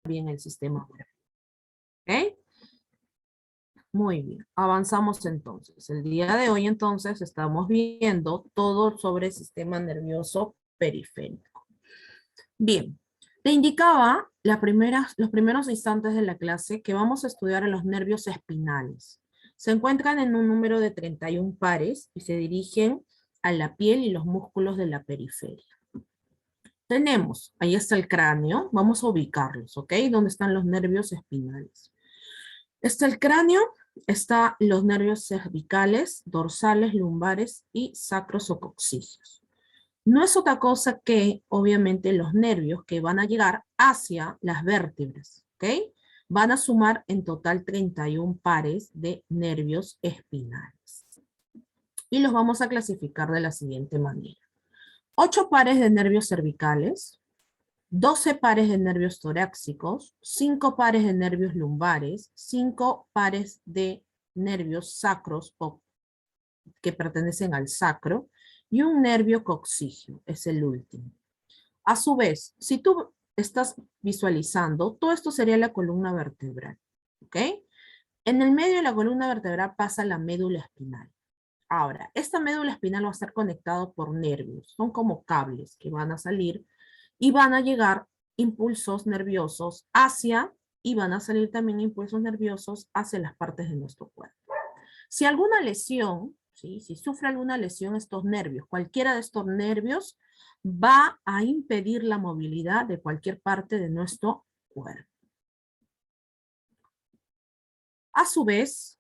bien el sistema nervioso. ¿Ok? Muy bien, avanzamos entonces. El día de hoy entonces estamos viendo todo sobre el sistema nervioso periférico. Bien, te indicaba los primeros instantes de la clase que vamos a estudiar en los nervios espinales. Se encuentran en un número de 31 pares y se dirigen a la piel y los músculos de la periferia. Tenemos, ahí está el cráneo, vamos a ubicarlos, ¿ok? ¿Dónde están los nervios espinales? Está el cráneo, están los nervios cervicales, dorsales, lumbares y sacros o coxígeos. No es otra cosa que, obviamente, los nervios que van a llegar hacia las vértebras, ¿ok? Van a sumar en total 31 pares de nervios espinales. Y los vamos a clasificar de la siguiente manera. 8 pares de nervios cervicales, 12 pares de nervios torácicos, 5 pares de nervios lumbares, 5 pares de nervios sacros o que pertenecen al sacro, y un nervio coxígeo, es el último. A su vez, si tú estás visualizando, todo esto sería la columna vertebral, ¿ok? En el medio de la columna vertebral pasa la médula espinal. Ahora, esta médula espinal va a estar conectada por nervios, son como cables que van a salir y van a llegar impulsos nerviosos hacia, y van a salir también impulsos nerviosos hacia las partes de nuestro cuerpo. Si alguna lesión, ¿sí? Si sufre alguna lesión estos nervios, cualquiera de estos nervios va a impedir la movilidad de cualquier parte de nuestro cuerpo. A su vez,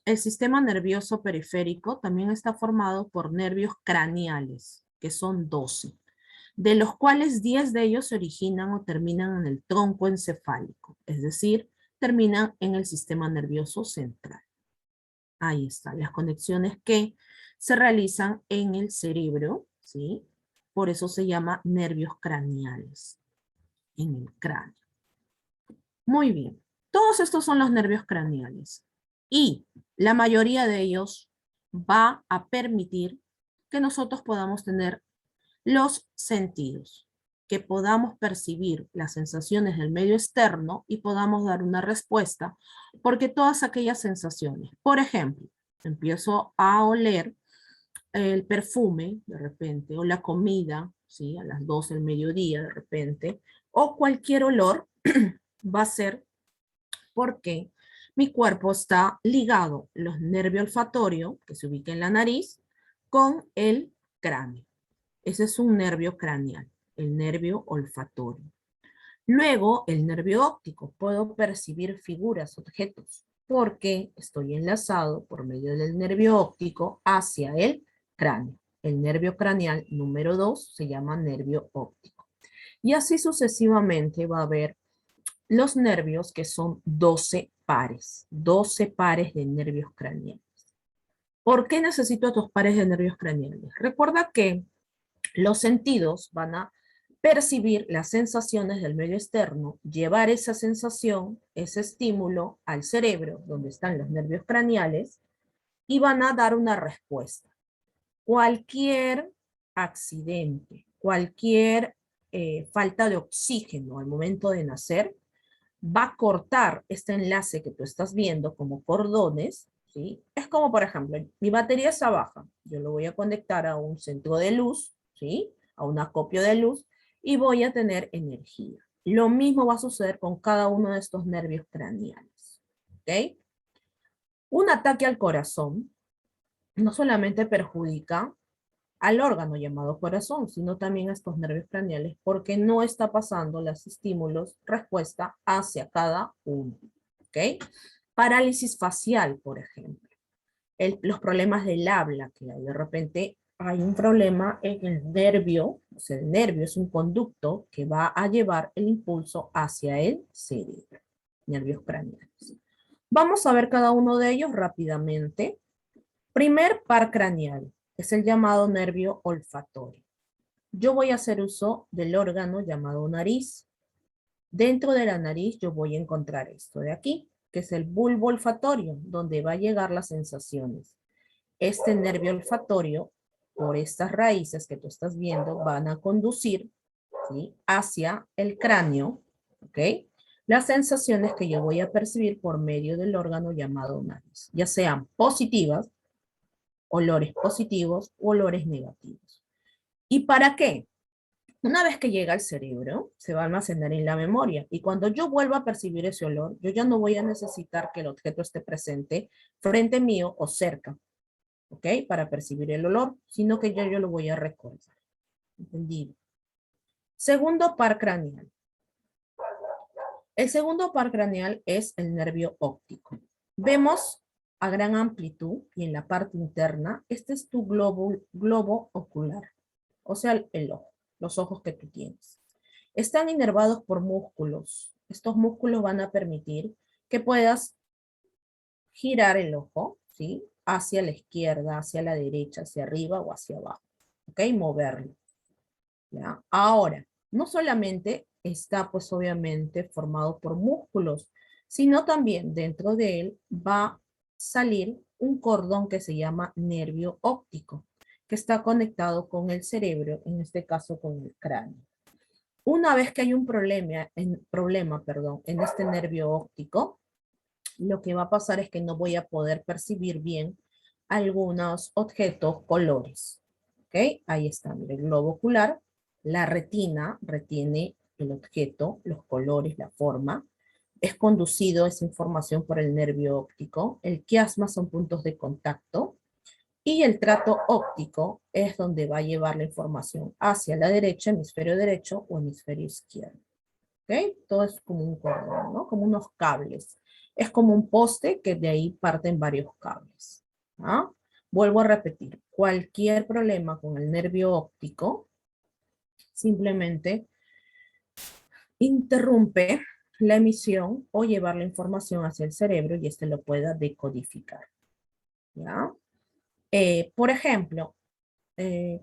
el sistema nervioso periférico también está formado por nervios craneales, que son 12, de los cuales 10 de ellos se originan o terminan en el tronco encefálico, es decir, terminan en el sistema nervioso central. Ahí están las conexiones que se realizan en el cerebro, ¿sí? Por eso se llama nervios craneales, en el cráneo. Muy bien, todos estos son los nervios craneales y la mayoría de ellos va a permitir que nosotros podamos tener los sentidos, que podamos percibir las sensaciones del medio externo y podamos dar una respuesta, porque todas aquellas sensaciones, por ejemplo, empiezo a oler el perfume de repente, o la comida, ¿sí? A las 12 del mediodía de repente, o cualquier olor, va a ser porque mi cuerpo está ligado, los nervios olfatorios, que se ubica en la nariz, con el cráneo. Ese es un nervio craneal, el nervio olfatorio. Luego, el nervio óptico. Puedo percibir figuras, objetos, porque estoy enlazado por medio del nervio óptico hacia el cráneo. El nervio craneal número 2 se llama nervio óptico. Y así sucesivamente va a haber los nervios que son 12 pares de nervios craneales. ¿Por qué necesito estos pares de nervios craneales? Recuerda que los sentidos van a percibir las sensaciones del medio externo, llevar esa sensación, ese estímulo al cerebro, donde están los nervios craneales, y van a dar una respuesta. Cualquier accidente, cualquier falta de oxígeno al momento de nacer, va a cortar este enlace que tú estás viendo como cordones, ¿sí? Es como, por ejemplo, mi batería está baja, yo lo voy a conectar a un centro de luz, ¿sí? A un acopio de luz, y voy a tener energía. Lo mismo va a suceder con cada uno de estos nervios craneales, ¿ok? Un ataque al corazón no solamente perjudica al órgano llamado corazón, sino también a estos nervios craneales, porque no está pasando los estímulos respuesta hacia cada uno, ¿ok? Parálisis facial, por ejemplo. Los problemas del habla, que de repente hay un problema en el nervio, o sea, el nervio es un conducto que va a llevar el impulso hacia el cerebro, nervios craneales. Vamos a ver cada uno de ellos rápidamente. Primer par craneal es el llamado nervio olfatorio. Yo voy a hacer uso del órgano llamado nariz. Dentro de la nariz yo voy a encontrar esto de aquí, que es el bulbo olfatorio, donde va a llegar las sensaciones. Este nervio olfatorio, por estas raíces que tú estás viendo, van a conducir, ¿sí? Hacia el cráneo, ¿ok? las sensaciones que yo voy a percibir por medio del órgano llamado nariz, ya sean positivas, olores positivos o olores negativos. ¿Y para qué? Una vez que llega al cerebro, se va a almacenar en la memoria. Y cuando yo vuelva a percibir ese olor, yo ya no voy a necesitar que el objeto esté presente frente mío o cerca, ¿ok? Para percibir el olor, sino que yo lo voy a recordar. ¿Entendido? Segundo par craneal. El segundo par craneal es el nervio óptico. Vemos a gran amplitud y en la parte interna, este es tu globo ocular, o sea, el ojo, los ojos que tú tienes. Están inervados por músculos. Estos músculos van a permitir que puedas girar el ojo, ¿sí? Hacia la izquierda, hacia la derecha, hacia arriba o hacia abajo, ¿ok? Moverlo, ¿ya? Ahora, no solamente está, pues obviamente, formado por músculos, sino también dentro de él va a salir un cordón que se llama nervio óptico, que está conectado con el cerebro, en este caso con el cráneo. Una vez que hay un problema, en este nervio óptico, lo que va a pasar es que no voy a poder percibir bien algunos objetos, colores. ¿Ok? Ahí está, mire, el globo ocular, la retina retiene el objeto, los colores, la forma. Es conducido esa información por el nervio óptico. El quiasma son puntos de contacto. Y el trato óptico es donde va a llevar la información hacia la derecha, hemisferio derecho o hemisferio izquierdo. ¿Ok? Todo es como un cordón, ¿no? Como unos cables. Es como un poste que de ahí parten varios cables. ¿Ah? Vuelvo a repetir, cualquier problema con el nervio óptico simplemente interrumpe la emisión o llevar la información hacia el cerebro y este lo pueda decodificar. ¿Ya? Por ejemplo,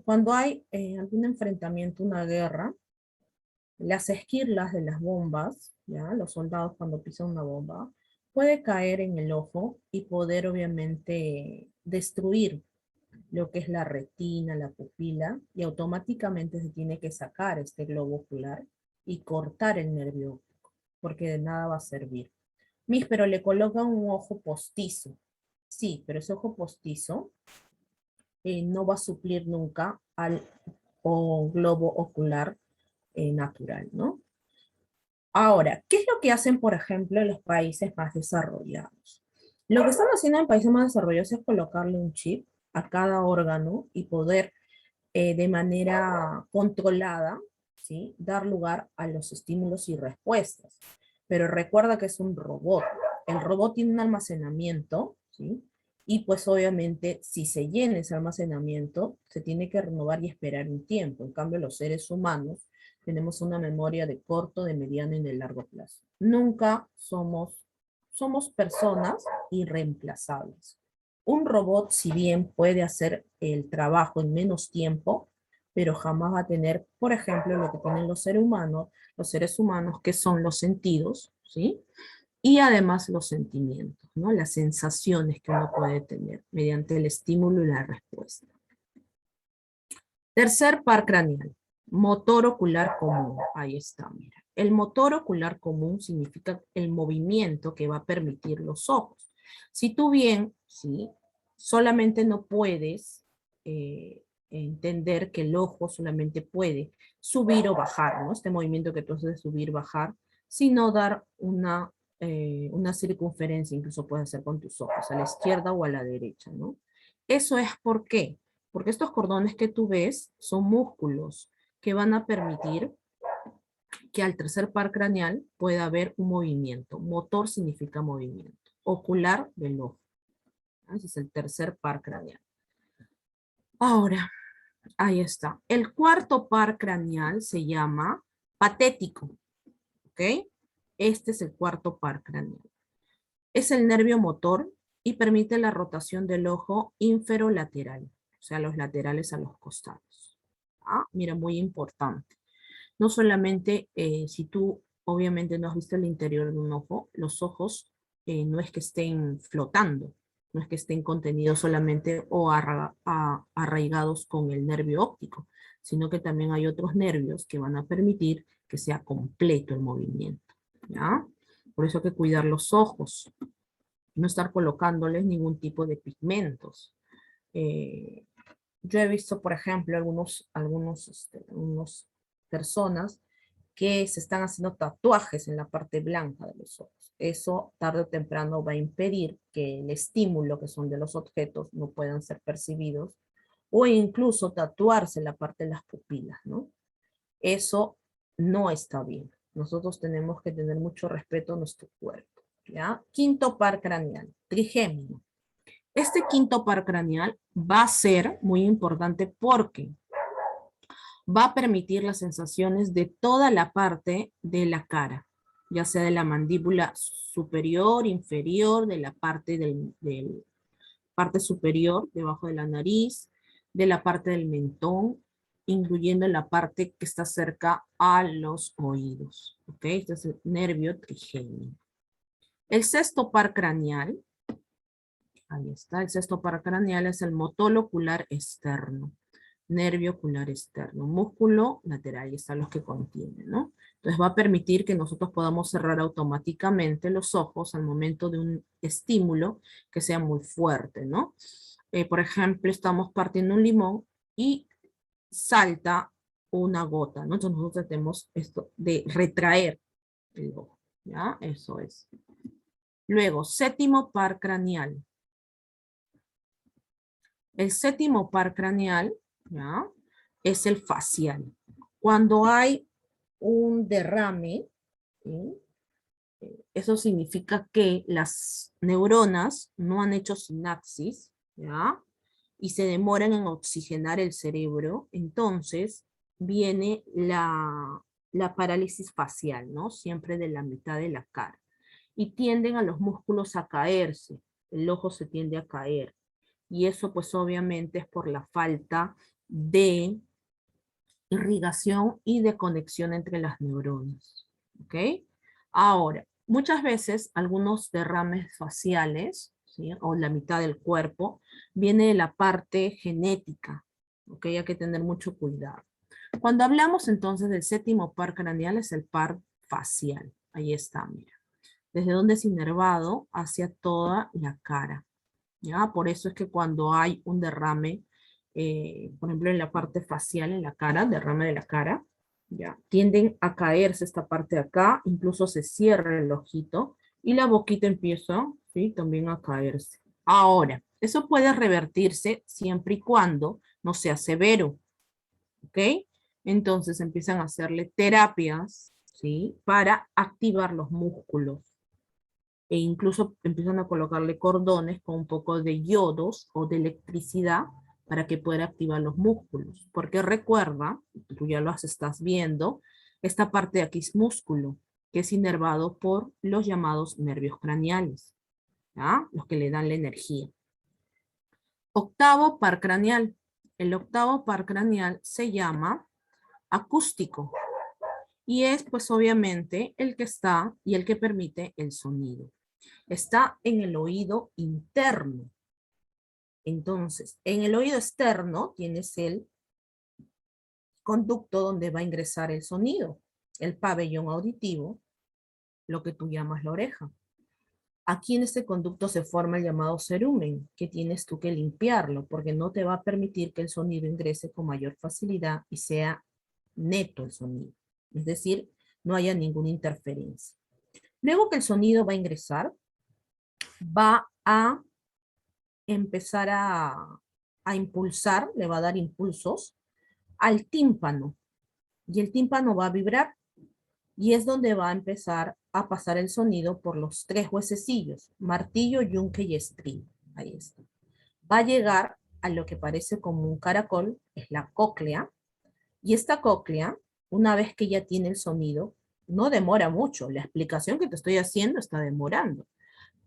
cuando hay algún enfrentamiento, una guerra, las esquirlas de las bombas, ¿ya? Los soldados cuando pisan una bomba, puede caer en el ojo y poder obviamente destruir lo que es la retina, la pupila, y automáticamente se tiene que sacar este globo ocular y cortar el nervio óptico, porque de nada va a servir. Mis, pero le colocan un ojo postizo. Sí, pero ese ojo postizo no va a suplir nunca al globo ocular natural, ¿no? Ahora, ¿qué es lo que hacen, por ejemplo, en los países más desarrollados? Lo que están haciendo en países más desarrollados es colocarle un chip a cada órgano y poder de manera controlada, ¿sí? Dar lugar a los estímulos y respuestas. Pero recuerda que es un robot. El robot tiene un almacenamiento, ¿sí? Y pues obviamente si se llena ese almacenamiento, se tiene que renovar y esperar un tiempo. En cambio, los seres humanos tenemos una memoria de corto, de mediano y de largo plazo. Nunca somos personas irreemplazables. Un robot, si bien puede hacer el trabajo en menos tiempo, pero jamás va a tener, por ejemplo, lo que tienen los seres humanos, que son los sentidos, ¿sí? Y además los sentimientos, ¿no? Las sensaciones que uno puede tener mediante el estímulo y la respuesta. Tercer par craneal, motor ocular común. Ahí está, mira. El motor ocular común significa el movimiento que va a permitir los ojos. Si tú bien, ¿sí? Solamente no puedes entender que el ojo solamente puede subir o bajar, ¿no? Este movimiento que tú haces de subir, bajar, sino dar una circunferencia, incluso puedes hacer con tus ojos, a la izquierda o a la derecha, ¿no? Eso es ¿por qué? Porque estos cordones que tú ves son músculos que van a permitir que al tercer par craneal pueda haber un movimiento. Motor significa movimiento. Ocular del ojo. Ese es el tercer par craneal. Ahora, ahí está. El cuarto par craneal se llama patético. ¿Ok? Este es el cuarto par craneal. Es el nervio motor y permite la rotación del ojo inferolateral, o sea, los laterales a los costados. ¿Ah? Mira, muy importante. No solamente si tú obviamente no has visto el interior de un ojo, los ojos no es que estén flotando, no es que estén contenidos solamente o arraigados con el nervio óptico, sino que también hay otros nervios que van a permitir que sea completo el movimiento. ¿Ya? Por eso hay que cuidar los ojos, no estar colocándoles ningún tipo de pigmentos. Yo he visto, por ejemplo, algunos personas que se están haciendo tatuajes en la parte blanca de los ojos. Eso tarde o temprano va a impedir que el estímulo que son de los objetos no puedan ser percibidos o incluso tatuarse en la parte de las pupilas, ¿no? Eso no está bien. Nosotros tenemos que tener mucho respeto a nuestro cuerpo, ¿ya? Quinto par craneal, trigémino. Este quinto par craneal va a ser muy importante porque va a permitir las sensaciones de toda la parte de la cara, ya sea de la mandíbula superior, inferior, de la parte parte superior, debajo de la nariz, de la parte del mentón, incluyendo la parte que está cerca a los oídos. ¿Ok? Este es el nervio trigémino. El sexto par craneal, ahí está, el sexto par craneal es el módulo ocular externo. Nervio ocular externo, músculo lateral, y están los que contienen, ¿no? Entonces va a permitir que nosotros podamos cerrar automáticamente los ojos al momento de un estímulo que sea muy fuerte, ¿no? Por ejemplo, estamos partiendo un limón y salta una gota, ¿no? Entonces nosotros tenemos esto de retraer el ojo, ¿ya? Eso es. Luego, séptimo par craneal. El séptimo par craneal, ¿ya? Es el facial. Cuando hay un derrame, ¿sí? Eso significa que las neuronas no han hecho sinapsis, ¿ya? Y se demoran en oxigenar el cerebro, entonces viene la parálisis facial, ¿no? Siempre de la mitad de la cara. Y tienden a los músculos a caerse, el ojo se tiende a caer. Y eso pues obviamente es por la falta de irrigación y de conexión entre las neuronas. ¿Ok? Ahora, muchas veces algunos derrames faciales, ¿sí? O la mitad del cuerpo, viene de la parte genética. ¿Ok? Hay que tener mucho cuidado. Cuando hablamos entonces del séptimo par craneal es el par facial. Ahí está, mira. Desde donde es inervado hacia toda la cara. ¿Ya? Por eso es que cuando hay un derrame, por ejemplo en la parte facial, en la cara, derrame de la cara, ¿ya? Tienden a caerse esta parte de acá, incluso se cierra el ojito y la boquita empieza, ¿sí? También a caerse. Ahora, eso puede revertirse siempre y cuando no sea severo, ¿ok? Entonces empiezan a hacerle terapias, ¿sí? Para activar los músculos e incluso empiezan a colocarle cordones con un poco de iodos o de electricidad para que pueda activar los músculos. Porque recuerda, tú ya los estás viendo, esta parte de aquí es músculo, que es inervado por los llamados nervios craneales, ¿ya? Los que le dan la energía. Octavo par craneal. El octavo par craneal se llama acústico y es pues obviamente el que está y el que permite el sonido. Está en el oído interno. Entonces, en el oído externo tienes el conducto donde va a ingresar el sonido, el pabellón auditivo, lo que tú llamas la oreja. Aquí en este conducto se forma el llamado cerumen, que tienes tú que limpiarlo, porque no te va a permitir que el sonido ingrese con mayor facilidad y sea neto el sonido. Es decir, no haya ninguna interferencia. Luego que el sonido va a ingresar, va a empezar a impulsar, le va a dar impulsos al tímpano. Y el tímpano va a vibrar y es donde va a empezar a pasar el sonido por los tres huesecillos, martillo, yunque y estribo. Ahí está. Va a llegar a lo que parece como un caracol, es la cóclea, y esta cóclea, una vez que ya tiene el sonido, no demora mucho. La explicación que te estoy haciendo está demorando,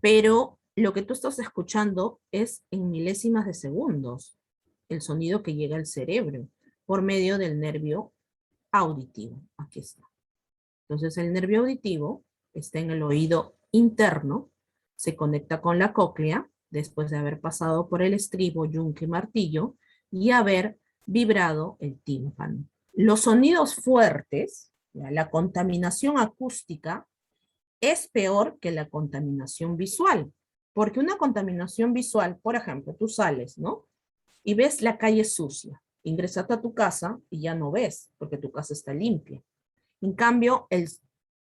pero lo que tú estás escuchando es en milésimas de segundos el sonido que llega al cerebro por medio del nervio auditivo. Aquí está. Entonces el nervio auditivo está en el oído interno, se conecta con la cóclea después de haber pasado por el estribo, yunque, martillo y haber vibrado el tímpano. Los sonidos fuertes, la contaminación acústica, es peor que la contaminación visual. Porque una contaminación visual, por ejemplo, tú sales, ¿no? Y ves la calle sucia. Ingresaste a tu casa y ya no ves, porque tu casa está limpia. En cambio,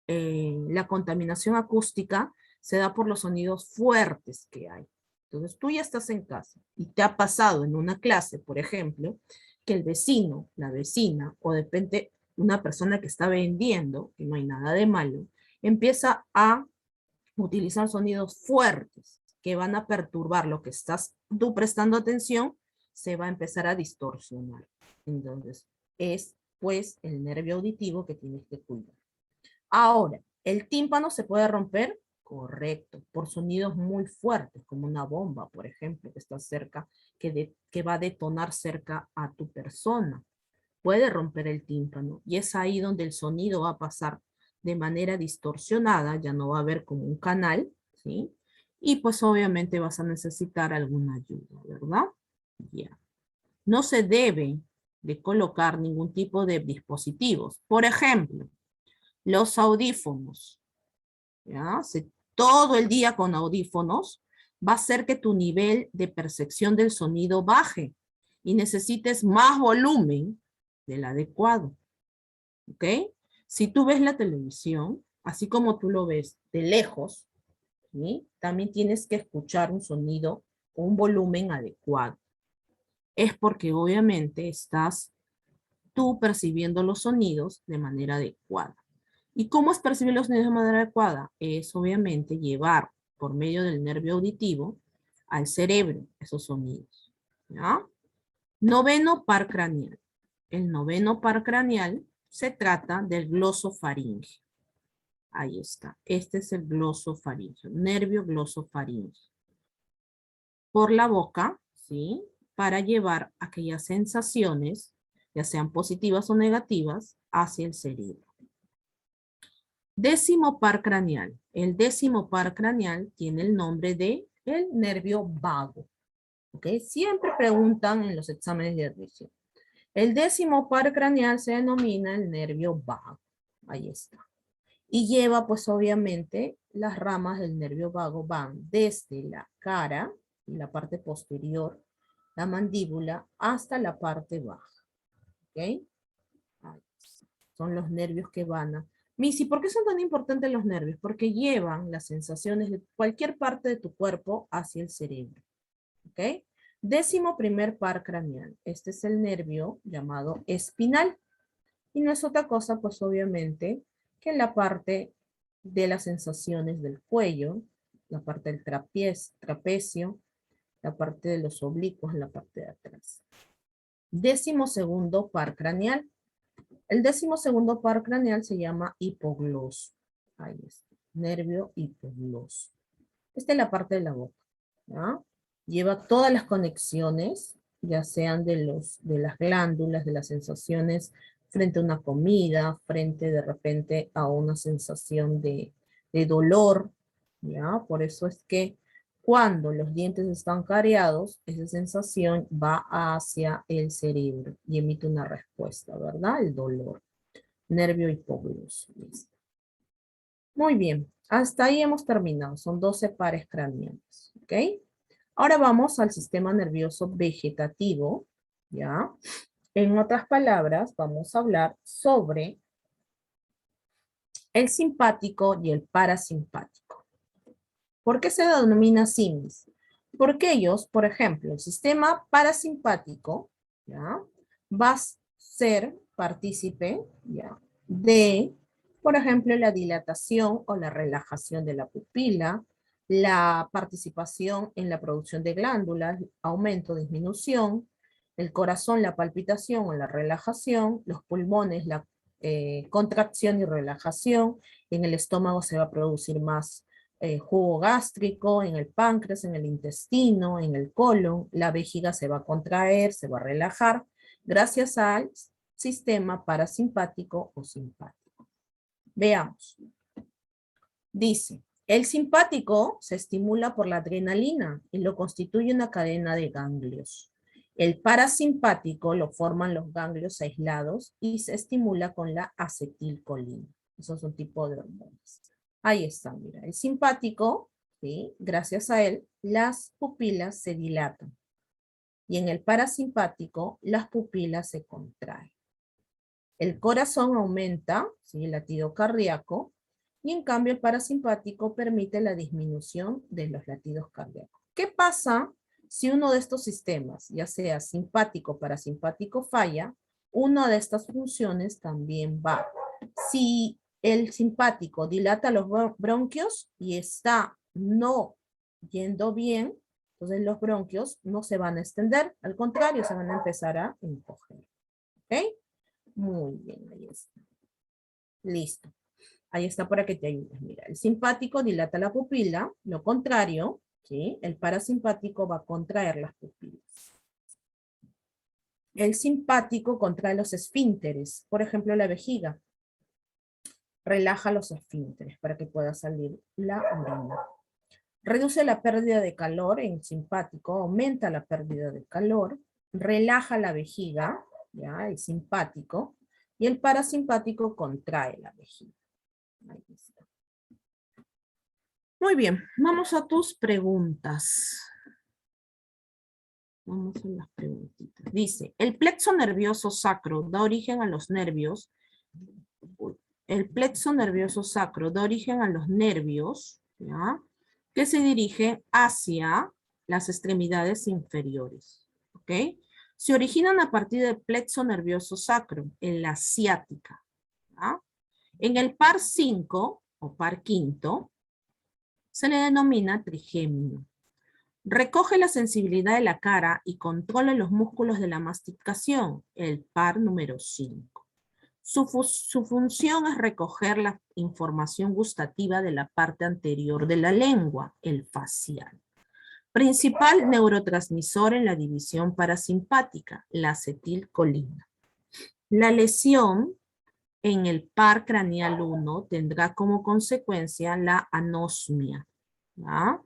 la contaminación acústica se da por los sonidos fuertes que hay. Entonces, tú ya estás en casa y te ha pasado en una clase, por ejemplo, que el vecino, la vecina, o de repente una persona que está vendiendo, que no hay nada de malo, empieza a utilizar sonidos fuertes que van a perturbar lo que estás tú prestando atención, se va a empezar a distorsionar. Entonces, es pues el nervio auditivo que tienes que cuidar. Ahora, ¿el tímpano se puede romper? Correcto, por sonidos muy fuertes, como una bomba, por ejemplo, que está cerca, que va a detonar cerca a tu persona. Puede romper el tímpano y es ahí donde el sonido va a pasar de manera distorsionada, ya no va a haber como un canal, ¿sí? Y pues obviamente vas a necesitar alguna ayuda, ¿verdad? Ya. No se debe de colocar ningún tipo de dispositivos. Por ejemplo, los audífonos, ¿ya? Si todo el día con audífonos, va a hacer que tu nivel de percepción del sonido baje y necesites más volumen del adecuado, ¿ok? Si tú ves la televisión, así como tú lo ves de lejos, ¿sí? También tienes que escuchar un sonido o un volumen adecuado. Es porque obviamente estás tú percibiendo los sonidos de manera adecuada. ¿Y cómo es percibir los sonidos de manera adecuada? Es obviamente llevar por medio del nervio auditivo al cerebro esos sonidos. ¿Ya? Noveno par craneal. El noveno par craneal se trata del glosofaringeo. Ahí está. Este es el glosofaringeo, nervio glosofaringeo. Por la boca, ¿sí? Para llevar aquellas sensaciones, ya sean positivas o negativas, hacia el cerebro. Décimo par craneal. El décimo par craneal tiene el nombre de el nervio vago. ¿Ok? Siempre preguntan en los exámenes de admisión. El décimo par craneal se denomina el nervio vago. Ahí está. Y lleva, pues obviamente, las ramas del nervio vago van desde la cara, la parte posterior, la mandíbula, hasta la parte baja. ¿Ok? Ahí está. Son los nervios que van a... Missy, ¿por qué son tan importantes los nervios? Porque llevan las sensaciones de cualquier parte de tu cuerpo hacia el cerebro. ¿Ok? Décimo primer par craneal. Este es el nervio llamado espinal. Y no es otra cosa, pues obviamente, que la parte de las sensaciones del cuello, la parte del trapecio, la parte de los oblicuos, la parte de atrás. Décimo segundo par craneal. El décimo segundo par craneal se llama hipogloso. Ahí está, nervio hipogloso. Esta es la parte de la boca, ¿ya? Lleva todas las conexiones, ya sean de las glándulas, de las sensaciones frente a una comida, frente de repente a una sensación de dolor, ¿ya? Por eso es que cuando los dientes están cariados, esa sensación va hacia el cerebro y emite una respuesta, ¿verdad? El dolor. Nervio hipogloso. Muy bien, hasta ahí hemos terminado. Son 12 pares craneales, ¿ok? Ahora vamos al sistema nervioso vegetativo, ¿ya? En otras palabras, vamos a hablar sobre el simpático y el parasimpático. ¿Por qué se denomina así? Porque ellos, por ejemplo, el sistema parasimpático, ¿ya? Va a ser partícipe, ¿ya? De, por ejemplo, la dilatación o la relajación de la pupila, la participación en la producción de glándulas, aumento, disminución, el corazón, la palpitación o la relajación, los pulmones, la contracción y relajación, en el estómago se va a producir más jugo gástrico, en el páncreas, en el intestino, en el colon, la vejiga se va a contraer, se va a relajar, gracias al sistema parasimpático o simpático. Veamos. Dice, el simpático se estimula por la adrenalina y lo constituye una cadena de ganglios. El parasimpático lo forman los ganglios aislados y se estimula con la acetilcolina. Esos son tipos de hormonas. Ahí está, mira, el simpático, ¿sí? Gracias a él, las pupilas se dilatan. Y en el parasimpático, las pupilas se contraen. El corazón aumenta, ¿sí? El latido cardíaco, y en cambio el parasimpático permite la disminución de los latidos cardíacos. ¿Qué pasa si uno de estos sistemas, ya sea simpático o parasimpático, falla? Una de estas funciones también va. Si el simpático dilata los bronquios y está no yendo bien, entonces los bronquios no se van a extender, al contrario, se van a empezar a encoger. ¿Ok? Muy bien, ahí está. Listo. Ahí está para que te ayudes. Mira, el simpático dilata la pupila, lo contrario, ¿sí? El parasimpático va a contraer las pupilas. El simpático contrae los esfínteres, por ejemplo, la vejiga. Relaja los esfínteres para que pueda salir la orina. Reduce la pérdida de calor en simpático, aumenta la pérdida de calor, relaja la vejiga, ¿ya? El simpático, y el parasimpático contrae la vejiga. Ahí está. Muy bien, vamos a tus preguntas. Vamos a las preguntitas. Dice, el plexo nervioso sacro da origen a los nervios. El plexo nervioso sacro da origen a los nervios, ¿ya? Que se dirige hacia las extremidades inferiores, ¿ok? Se originan a partir del plexo nervioso sacro, en la ciática, ¿ya? En el par 5 o par quinto, se le denomina trigémino. Recoge la sensibilidad de la cara y controla los músculos de la masticación, el par número 5. Su función es recoger la información gustativa de la parte anterior de la lengua, el facial. Principal neurotransmisor en la división parasimpática, la acetilcolina. La lesión en el par craneal 1 tendrá como consecuencia la anosmia, ¿ya?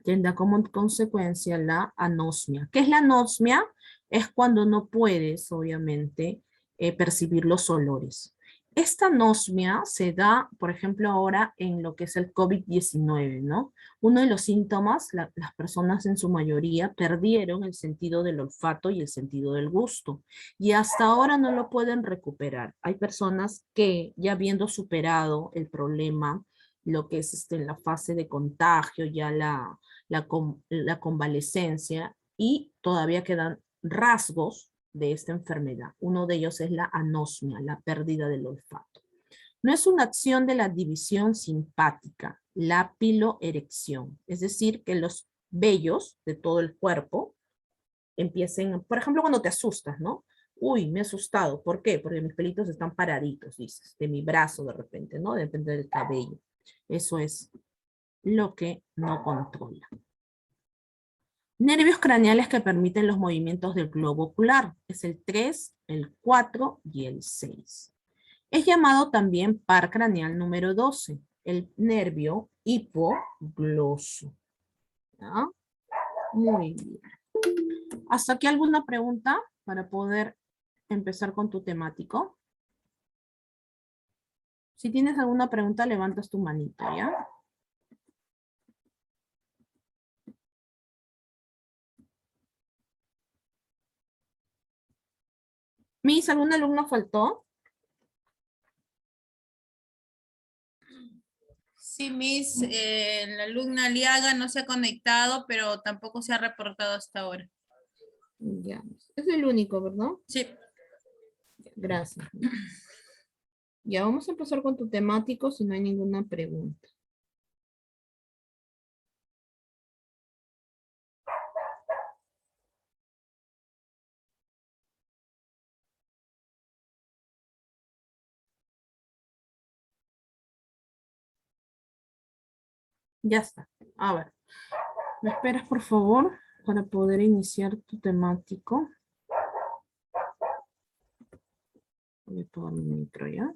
Tendrá como consecuencia la anosmia. ¿Qué es la anosmia? Es cuando no puedes, obviamente, percibir los olores. Esta anosmia se da, por ejemplo, ahora en lo que es el COVID-19, ¿no? Uno de los síntomas, las personas en su mayoría perdieron el sentido del olfato y el sentido del gusto, y hasta ahora no lo pueden recuperar. Hay personas que ya habiendo superado el problema, lo que es en la fase de contagio, ya la convalescencia, y todavía quedan rasgos de esta enfermedad. Uno de ellos es la anosmia, la pérdida del olfato. No es una acción de la división simpática, la piloerección, es decir, que los vellos de todo el cuerpo empiecen, por ejemplo, cuando te asustas, ¿no? Uy, me he asustado. ¿Por qué? Porque mis pelitos están paraditos, dices, de mi brazo de repente, ¿no? Depende del cabello. Eso es lo que no controla. Nervios craneales que permiten los movimientos del globo ocular. Es el 3, el 4 y el 6. Es llamado también par craneal número 12, el nervio hipogloso. ¿Ya? Muy bien. ¿Hasta aquí alguna pregunta para poder empezar con tu temático? Si tienes alguna pregunta, levantas tu manito, ¿ya? Miss, ¿algún alumno faltó? Sí, Miss, la alumna Liaga no se ha conectado, pero tampoco se ha reportado hasta ahora. Ya. Es el único, ¿verdad? Sí. Gracias. Ya vamos a empezar con tu temático si no hay ninguna pregunta. Ya está. A ver. ¿Me esperas, por favor, para poder iniciar tu temático? Voy a apagar mi micro, ¿ya?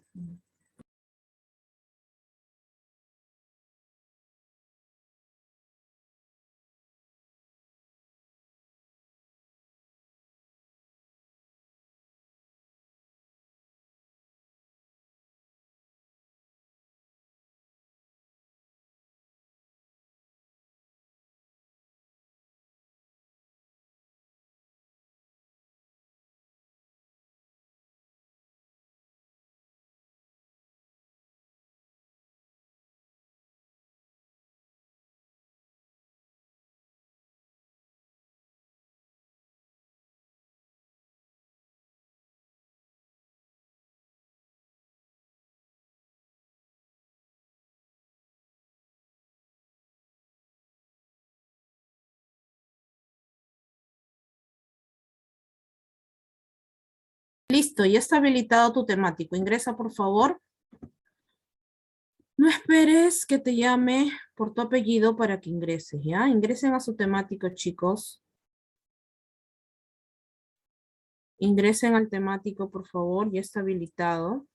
Listo, ya está habilitado tu temático. Ingresa, por favor. No esperes que te llame por tu apellido para que ingreses, ¿ya? Ingresen a su temático, chicos. Ingresen al temático, por favor. Ya está habilitado.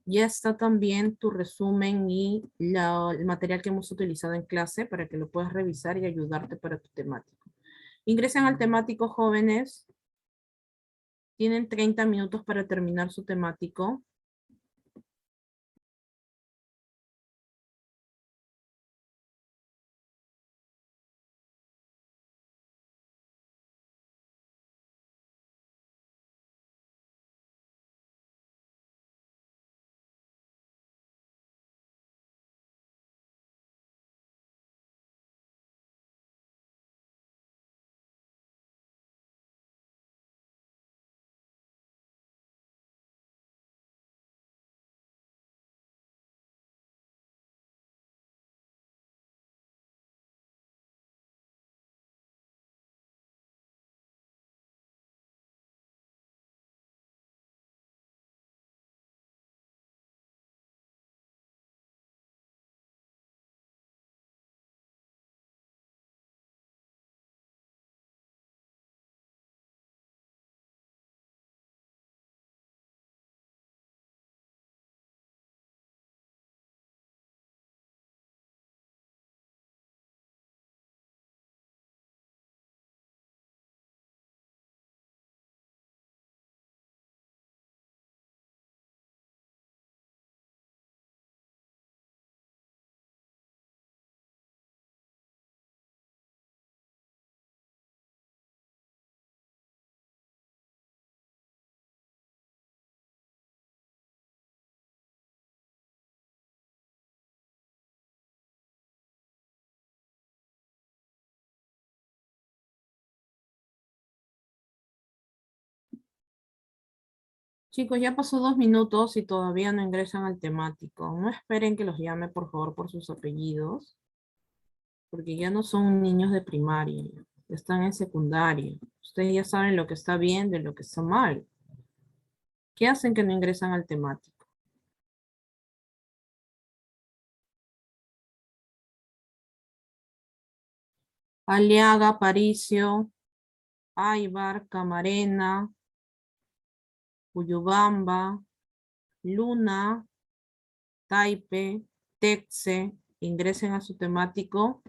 Ya está también tu resumen y el material que hemos utilizado en clase para que lo puedas revisar y ayudarte para tu temático. Ingresen al temático, jóvenes. Tienen 30 minutos para terminar su temático. Chicos, ya pasó 2 minutos y todavía no ingresan al temático. No esperen que los llame, por favor, por sus apellidos, porque ya no son niños de primaria, ya están en secundaria. Ustedes ya saben lo que está bien de lo que está mal. ¿Qué hacen que no ingresan al temático? Aliaga, Paricio, Aybar, Camarena, Uyubamba, Luna, Taipe, Texe, ingresen a su temático.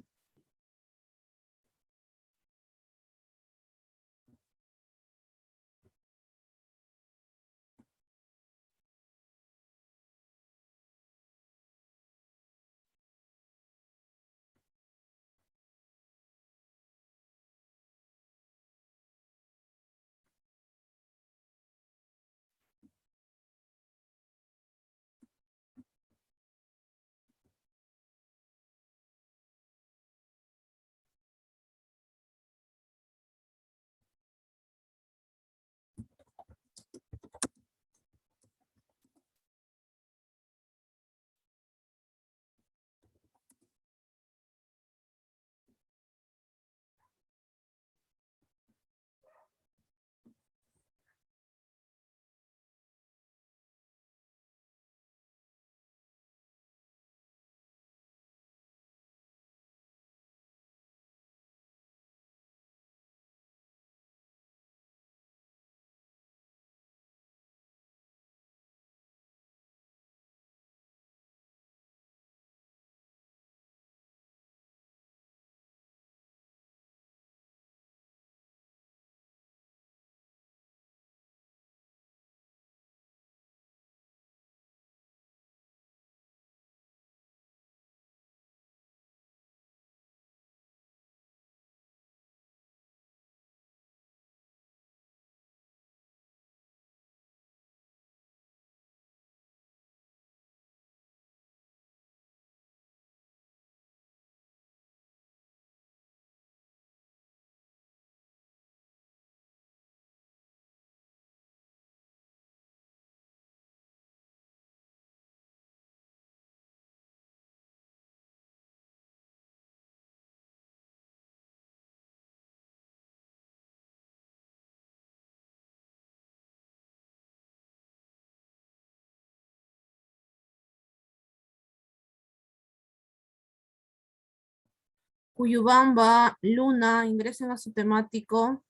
Cuyubamba, Luna, ingresen a su temático.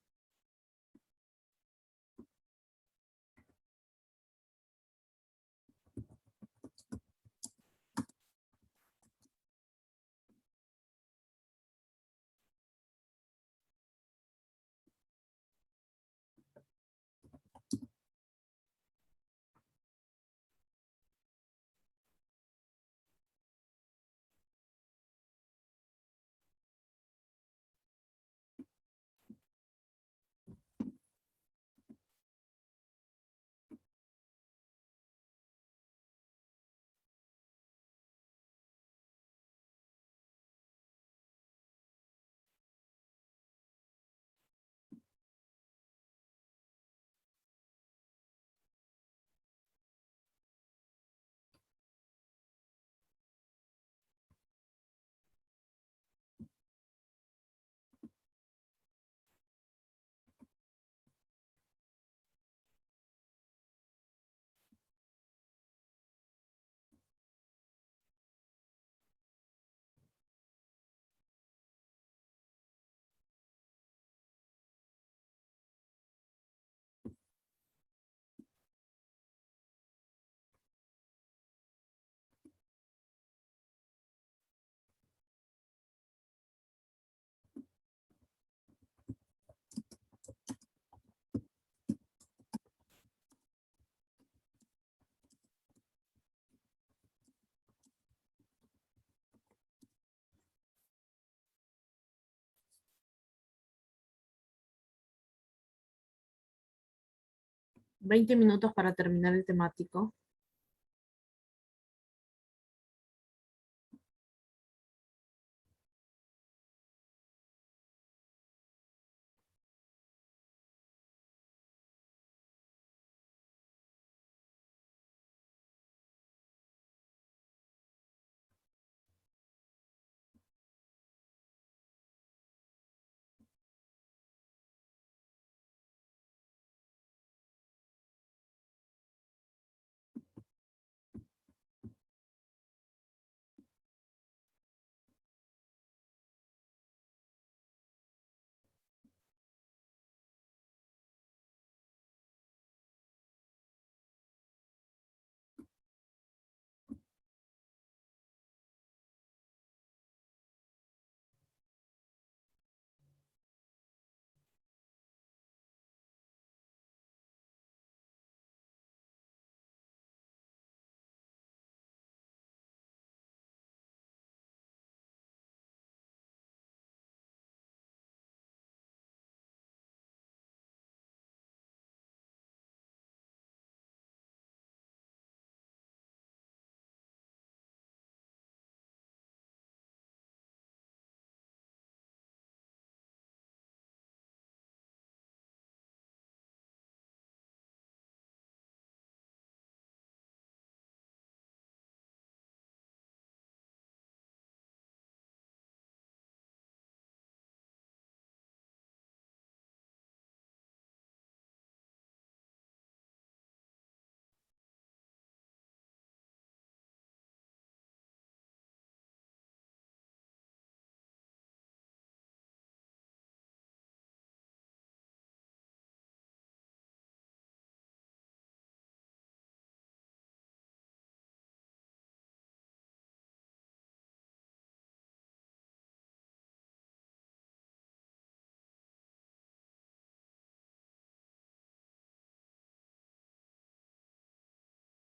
$20 para terminar el temático.